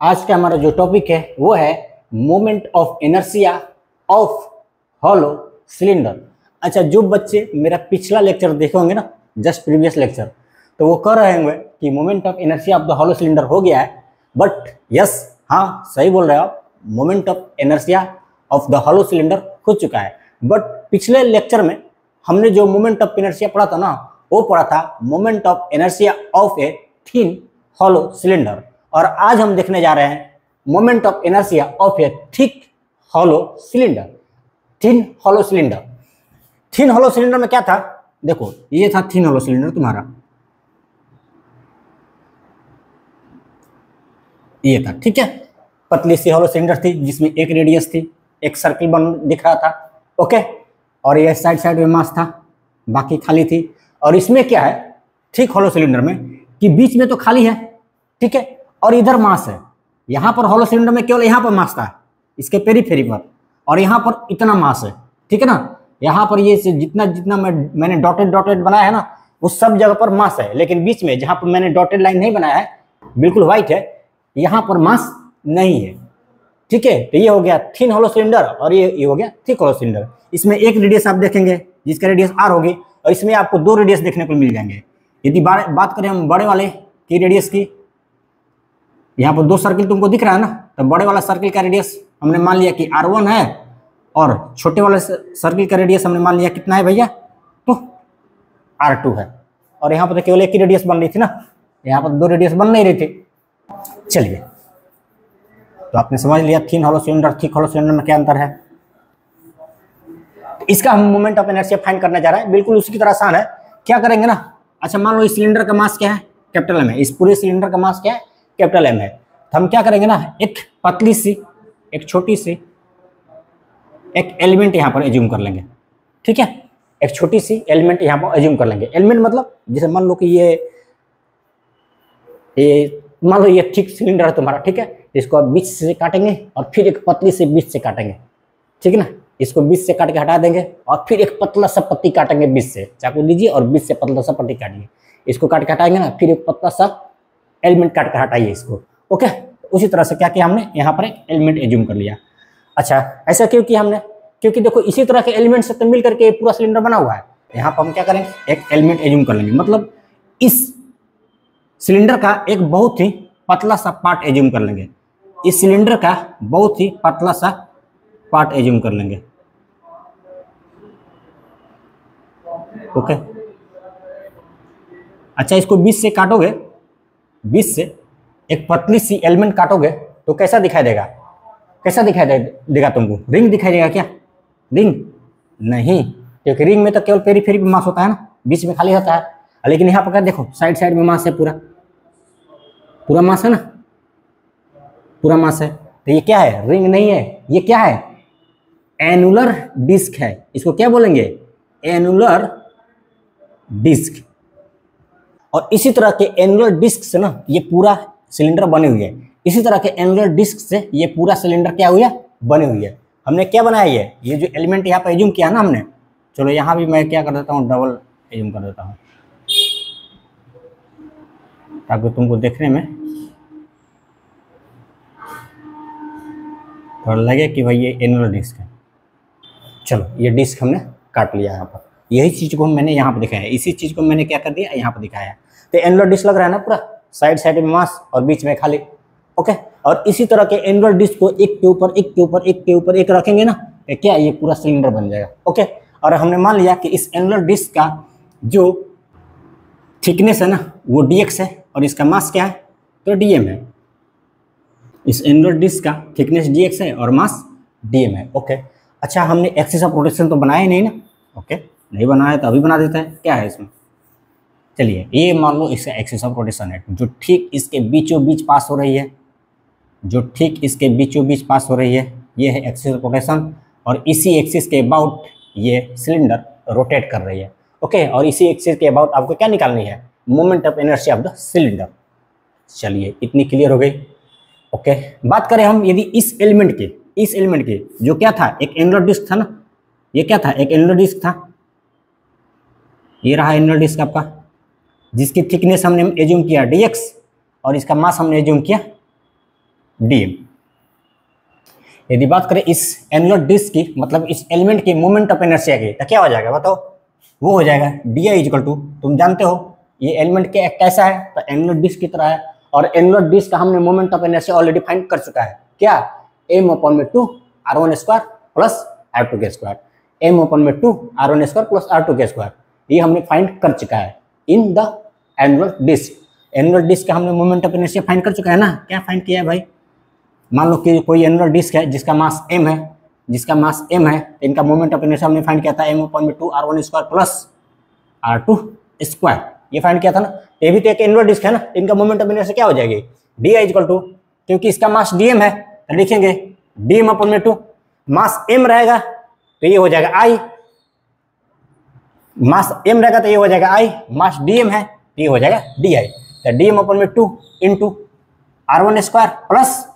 आज का हमारा जो टॉपिक है वो है moment of inertia of hollow cylinder. अच्छा, जो बच्चे मेरा पिछला लेक्चर देखे होंगे ना, जस्ट प्रीवियस लेक्चर, तो वो कह रहे होंगे कि moment of inertia of the hollow cylinder हो गया है। बट यस, हाँ सही बोल रहे हो आप, moment of inertia of the hollow cylinder हो चुका है। बट पिछले लेक्चर में हमने जो मोमेंट ऑफ इनर्शिया पढ़ा था ना, वो पढ़ा था moment of inertia of a thin hollow cylinder. और आज हम देखने जा रहे हैं moment of inertia of a thick hollow cylinder, thin hollow cylinder. Thin hollow cylinder में क्या था, देखो ये था थिन हॉलो सिलेंडर तुम्हारा, ये था, ठीक है। पतली सी हॉलो सिलेंडर थी जिसमें एक रेडियस थी, एक सर्किल बन दिख रहा था, ओके। और ये साइड साइड में मास था, बाकी खाली थी। और इसमें क्या है थिक हॉलो सिलेंडर में कि बीच में तो खाली है, ठीक है, और इधर मास है। यहाँ पर हॉलो सिलेंडर में केवल यहाँ पर मास था, इसके पेरीफेरी पर, और यहाँ पर इतना मास है, ठीक है ना। यहाँ पर ये जितना जितना मैंने डॉटेड डॉटेड बनाया है ना, उस सब जगह पर मास है। लेकिन बीच में जहाँ पर मैंने डॉटेड लाइन नहीं बनाया है, बिल्कुल व्हाइट है, यहाँ पर मास नहीं है, ठीक है। तो ये हो गया थिन हॉलो सिलेंडर और ये हो गया थिक हॉलो सिलेंडर। इसमें एक रेडियस आप देखेंगे जिसका रेडियस आर होगी, और इसमें आपको दो रेडियस देखने को मिल जाएंगे। यदि बात करें हम बड़े वाले की रेडियस की, यहाँ पर दो सर्किल तुमको दिख रहा है ना, तो बड़े वाला सर्किल का रेडियस हमने मान लिया कि R1 है, और छोटे वाले सर्किल का रेडियस हमने मान लिया कितना है भैया, तो R2 है। और यहाँ पर तो केवल एक ही रेडियस बन रही थी ना, यहाँ पर दो रेडियस बन नहीं रही थी। चलिए, तो आपने समझ लिया thin hollow cylinder thick hollow cylinder में क्या अंतर है। इसका हम मोमेंट ऑफ इनर्शिया फाइंड करने जा रहे हैं, बिल्कुल उसी की तरह आसान है। क्या करेंगे ना, अच्छा मान लो इस सिलेंडर का मास क्या है, कैपिटल एम है, इस पूरे सिलेंडर का मास क्या है, कैपिटल एम है। तो हम क्या करेंगे ना, एक पतली सी, एक छोटी सी एक एलिमेंट यहाँ पर एज्यूम कर लेंगे, ठीक है। एक छोटी सी एलिमेंट यहाँ पर एज्यूम कर लेंगे। एलिमेंट मतलब जैसे मान लो कि ये मान लो ये थिक सिलेंडर है तुम्हारा, ठीक है। इसको आप बीच से काटेंगे और फिर एक पतली से बीच से काटेंगे, ठीक है ना। इसको बीच से काट के हटा देंगे और फिर एक पतला सा पत्ती काटेंगे बीच से, चाकू लीजिए और बीच से पतला सा पत्ती काटिए। इसको काट के हटाएंगे ना, फिर एक पतला सा एलिमेंट काट कर हटाइए इसको, ओके। उसी तरह से क्या किया हमने, यहाँ पर एक एलिमेंट एज्यूम कर लिया। अच्छा, ऐसा क्यों किया हमने, क्योंकि देखो इसी तरह के एलिमेंट से तो मिल करके पूरा सिलेंडर बना हुआ है। यहाँ पर हम क्या करेंगे, एक एलिमेंट एज्यूम कर लेंगे, मतलब इस सिलेंडर का एक बहुत ही पतला सा पार्ट एज्यूम कर लेंगे। इस सिलेंडर का बहुत ही पतला सा पार्ट एज्यूम कर लेंगे, ओके। अच्छा, इसको बीच से काटोगे, बीच से एक पतली सी एलिमेंट काटोगे तो कैसा दिखाई देगा, कैसा दिखाई देगा तुमको, रिंग दिखाई देगा क्या, रिंग नहीं, क्योंकि रिंग में तो केवल पेरीफेरी पे मास होता है ना, बीच में खाली होता है। लेकिन यहाँ पर क्या देखो, साइड साइड में मास है, पूरा पूरा मास है ना, पूरा मास है। तो ये क्या है, रिंग नहीं है, ये क्या है, एनुलर डिस्क है। इसको क्या बोलेंगे, एनुलर डिस्क। और इसी तरह के एनुलर डिस्क से ना ये पूरा सिलेंडर बने हुए है। इसी तरह के एनुलर डिस्क से ये पूरा सिलेंडर क्या हुआ, बने हुई है। हमने क्या बनाया, ये जो एलिमेंट यहाँ पर एज्यूम किया ना हमने, चलो यहाँ भी मैं क्या कर देता हूँ, डबल एज्यूम कर देता हूँ ताकि तुमको देखने में थोड़ा लगे कि भाई ये एनुलर डिस्क है। चलो, ये डिस्क हमने काट लिया यहाँ पर, यही चीज़ को मैंने यहाँ पर दिखाया है, इसी चीज़ को मैंने क्या कर दिया, यहाँ पर दिखाया है। तो एनुलर डिस्क लग रहा है ना, पूरा साइड साइड में मास और बीच में खाली, ओके। और इसी तरह के एनुलर डिस्क को एक के ऊपर एक के ऊपर एक के ऊपर एक रखेंगे ना, तो क्या ये पूरा सिलेंडर बन जाएगा, ओके। और हमने मान लिया कि इस एनुलर डिस्क का जो थिकनेस है ना वो dx है, और इसका मास क्या है, तो dm है। इस एनुलर डिस्क का थिकनेस dx है और मास dm है, ओके। अच्छा, हमने एक्सिस ऑफ रोटेशन तो बनाया ही नहीं ना, ओके, नहीं बनाया तो अभी बना देते हैं, क्या है इसमें। चलिए, ये मान लो इसका एक्सिस ऑफ रोटेशन है, जो ठीक इसके बीचों बीच पास हो रही है, जो ठीक इसके बीचों बीच पास हो रही है, ये है एक्सिस ऑफ रोटेशन। और इसी एक्सिस के अबाउट ये सिलेंडर रोटेट कर रही है, ओके। और इसी एक्सिस के अबाउट आपको क्या निकालनी है, moment of inertia of the cylinder. चलिए, इतनी क्लियर हो गई, ओके। बात करें हम यदि इस एलिमेंट की जो क्या था, एक एनुलर डिस्क था ना, ये क्या था, एक एनुलर डिस्क था, ये रहा एनुलर डिस्क आपका, जिसकी थिकनेस हमने एज्यूम किया dx और इसका मास हमने एज्यूम किया डीएम। यदि बात करें इस एनुलर डिस्क की, मतलब इस एलिमेंट की मोमेंट ऑफ इनर्शिया की, तो क्या हो जाएगा बताओ? वो हो जाएगा डी आई इक्वल टू, तुम जानते हो ये एलिमेंट के कैसा है, तो एनुलर डिस्क की तरह है। और एनुलर डिस्क का हमने moment of inertia already find कर चुका है, क्या? एम अपॉन में 2 r1 स्क्वायर प्लस r2 के स्क्वायर, एम अपॉन में 2 r1 स्क्वायर प्लस r2 के स्क्वायर, ये हमने फाइंड कर चुका है in the annular disc. Annular disc का हमने मोमेंट ऑफ इनर्शिया फाइंड कर चुका है ना। क्या फाइंड किया है भाई? मान लो कि कोई एनुलर डिस्क है जिसका मास m है, तो इनका मोमेंट ऑफ इनर्शिया हमने फाइंड किया था m अपॉन में 2 r1 square plus r2 square, ये फाइंड किया था ना। ये भी तो एक एनुलर डिस्क है ना, इनका मोमेंट ऑफ इनर्शिया क्या हो जाएगी? डी आई इक्वल टू, क्योंकि इसका मास dm है तो लिखेंगे dm अपॉन में 2, मास m रहेगा तो ये हो जाएगा i, मास m रहेगा तो ये हो जाएगा i, मास dm है तो ये हो जाएगा di, तो dm अपॉन में 2 into r1 square plus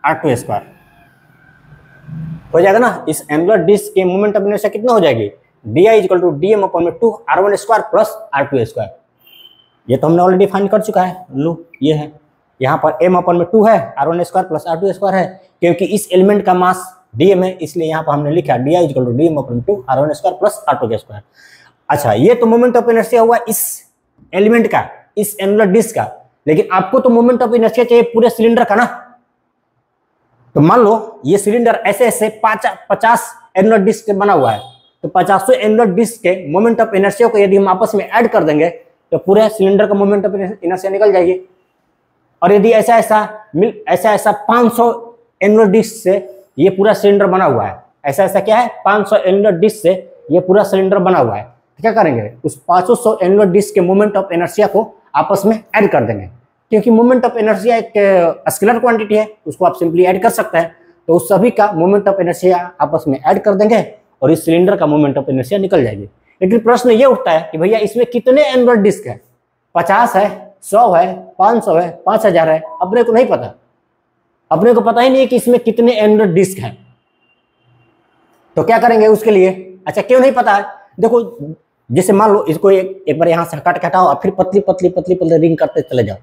r2 square हो जाएगा ना। इस एनुलर डिस्क के मोमेंट ऑफ इनर्शिया कितना हो जाएगी? di equal to dm upon में 2 r1 square plus r2 square, ये तो हमने ऑलरेडी फाइंड कर चुका है। लो ये है, यहाँ पर m अपॉन में 2 है, r1 square plus r2 square है, क्योंकि इस एलिमेंट का मास dm है इसलिए यहाँ पर हमने लिखा di equal to dm upon में 2 r1 स्क्वायर प्लस r2 के स्क्वायर। अच्छा, ये तो मोमेंट ऑफ इनर्शिया हुआ इस एलिमेंट का, इस एनुलर डिस्क का, लेकिन आपको तो मोमेंट ऑफ इनर्शिया चाहिए पूरे सिलेंडर का ना। तो मान लो ये सिलेंडर ऐसे ऐसे 50 एनुलर डिस्क बना हुआ है, तो 50 एनुलर डिस्क के मोमेंट ऑफ इनर्शिया को यदि हम आपस में ऐड कर देंगे तो पूरे सिलेंडर का मोमेंट ऑफ इनर्शिया निकल जाएगी। और यदि ऐसा ऐसा 500 एनुलर डिस्क से ये पूरा सिलेंडर बना हुआ है, ऐसा क्या है 500 एनुलर डिस्क से ये पूरा सिलेंडर बना हुआ है, तो क्या करेंगे? उस 500 एनुलर डिस्क के मोमेंट ऑफ इनर्शिया को आपस में ऐड कर देंगे, क्योंकि मोमेंट ऑफ इनर्शिया एक स्केलर क्वांटिटी है, उसको आप सिंपली ऐड कर सकते हैं। तो उस सभी का मोमेंट ऑफ इनर्शिया आपस में ऐड कर देंगे और इस सिलेंडर का मोमेंट ऑफ इनर्शिया निकल जाएगी। लेकिन प्रश्न ये उठता है कि भैया इसमें कितने एनुलर डिस्क है? 50 है, 100 है, 500 है, 5000 है? अपने को नहीं पता, अपने को पता ही नहीं है कि इसमें कितने एनुलर डिस्क हैं। तो क्या करेंगे उसके लिए? अच्छा, क्यों नहीं पता है? देखो, जैसे मान लो इसको एक बार यहाँ से काट हटाओ और फिर पतली पतली पतली पतली रिंग करते चले जाओ।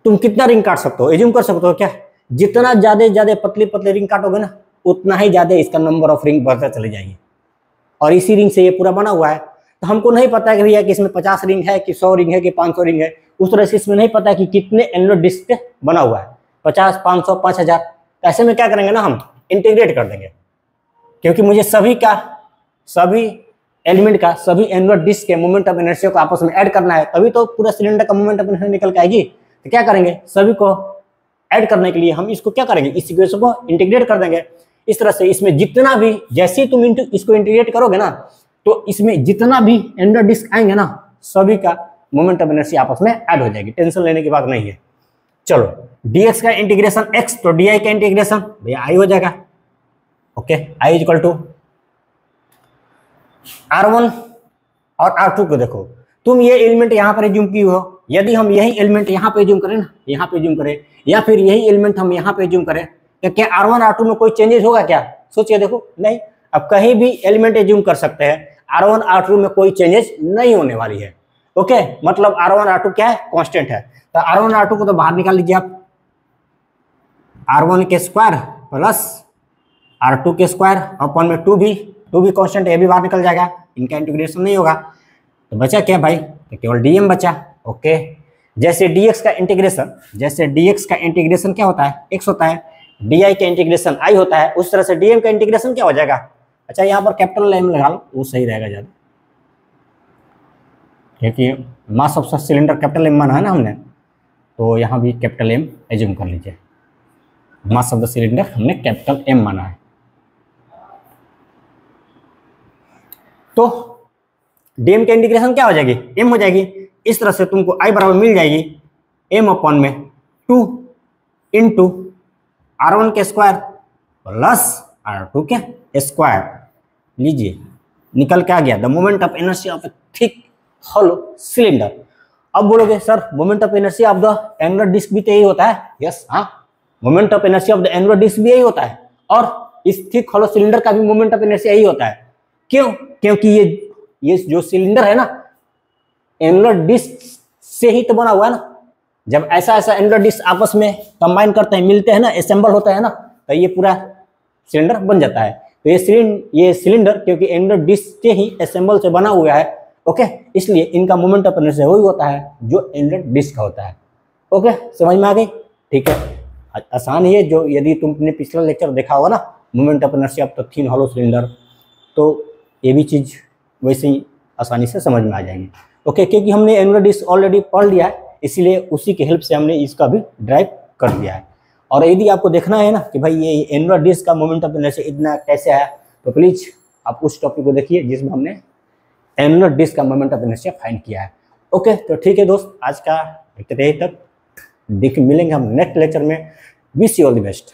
तुम कितना रिंग काट सकते हो? एज्यूम कर सकते हो क्या? जितना ज्यादा पतली पतली रिंग काटोगे ना, उतना ही ज्यादा इसका नंबर ऑफ रिंग बढ़ता चले जाएगी। और इसी रिंग से ये पूरा बना हुआ है, तो हमको नहीं पता है कि भैया कि इसमें 50 रिंग है कि 100 रिंग है कि 500 रिंग है। उस तरह से इसमें नहीं पता है कि कितने एनुलर डिस्क बना हुआ है, 50, 500, 5000। ऐसे में क्या करेंगे ना, हम इंटीग्रेट कर देंगे, क्योंकि मुझे सभी एलिमेंट का, सभी एनुलर डिस्क के मोमेंट ऑफ इनर्शिया को आपस में ऐड करना है, तभी तो पूरा सिलेंडर का मोमेंट ऑफ इनर्शिया निकल के आएगी। तो क्या करेंगे, सभी को ऐड करने के लिए हम इसको क्या करेंगे, इस इक्वेशन को इंटीग्रेट कर देंगे। इस तरह से इसमें जितना भी, जैसे ही तुम इसको इंटीग्रेट करोगे ना, तो इसमें जितना भी एनुलर डिस्क आएंगे ना, सभी का मोमेंट ऑफ इनर्शिया आपस में ऐड हो जाएगी। टेंशन लेने की बात नहीं है। चलो, dx का इंटीग्रेशन x, तो di का इंटीग्रेशन भैया i हो जाएगा। Okay, i equal to r1 और r2 को देखो, तुम ये एलिमेंट यहाँ पर एज्यूम की हो, यदि हम यही एलिमेंट यहाँ पे एज्यूम करें ना, यहाँ पे एज्यूम करें, या फिर यही एलिमेंट हम यहाँ पे एज्यूम करें, तो क्या r1 r2 में कोई चेंजेस होगा क्या? सोचिए, देखो नहीं। अब कहीं भी एलिमेंट एज्यूम कर सकते हैं, r1 r2 में कोई चेंजेस नहीं होने वाली है। ओके, मतलब r1 r2 क्या है, कांस्टेंट है। तो r1 r2 को तो बाहर निकाल लीजिए आप, r1 के स्क्वायर प्लस r2 के स्क्वायर अपॉन में 2 भी कांस्टेंट है, ये भी बाहर निकल जाएगा, इनका इंटीग्रेशन नहीं होगा। तो बचा क्या भाई, तो केवल dm बचा। ओके, जैसे dx का इंटीग्रेशन क्या होता है, x होता है, di का इंटीग्रेशन i होता है, उस तरह से dm का इंटीग्रेशन क्या हो जाएगा। अच्छा, यहाँ पर कैपिटल M लगा लो, वो सही रहेगा ज़्यादा, क्योंकि mass of cylinder capital M माना है ना हमने, तो यहाँ भी कैपिटल M एज्यूम कर लीजिए। मास ऑफ द सिलेंडर हमने कैपिटल M माना है। तो dm का इंटीग्रेशन क्या हो जाएगी, m हो जाएगी। इस तरह से तुमको i बराबर मिल जाएगी m अपॉन में 2 इंटू r1 के स्क्वायर प्लस r2 के स्क्वायर। लीजिए, निकल के आ गया the moment of inertia of a thick hollow cylinder. अब बोलोगे sir, moment of inertia of the annular disc भी तो यही होता है। यस, हाँ, moment of inertia of the annular disc भी यही होता है, और इस थिक हॉलो सिलेंडर का भी मोमेंट ऑफ इनर्शिया यही होता है। क्यों? क्योंकि ये जो सिलेंडर है ना, एनुलर डिस्क से ही तो बना हुआ है ना, जब ऐसा ऐसा एनुलर डिस्क आपस में कंबाइन करते हैं, मिलते हैं ना, असेंबल होता है ना, तो ये पूरा सिलेंडर बन जाता है। तो ये सिलेंडर क्योंकि एनुलर डिस्क के ही असेंबल से बना हुआ है, ओके, इसलिए इनका मोमेंट ऑफ इनर्शिया वही होता है जो एनुलर डिस्क का होता है। ओके, समझ में आ गई? ठीक है, आसान ही है। जो यदि तुमने पिछला लेक्चर देखा होगा ना, moment of inertia of the thin hollow cylinder, तो ये भी चीज़ वैसे ही आसानी से समझ में आ जाएगी। ओके, क्योंकि हमने एनुलर डिस्क ऑलरेडी पढ़ लिया है, इसीलिए उसी के हेल्प से हमने इसका भी ड्राइव कर दिया है। और यदि आपको देखना है ना कि भाई ये एनुलर डिस्क का मोमेंट ऑफ इनर्शिया इतना कैसे आया, तो प्लीज़ आप उस टॉपिक को देखिए जिसमें हमने एनुलर डिस्क का मोमेंट ऑफ इनर्शिया फाइंड किया है। ओके, तो ठीक है दोस्त, आज का लेक्चर यही तक। मिलेंगे हम नेक्स्ट लेक्चर में। Wish you all the best.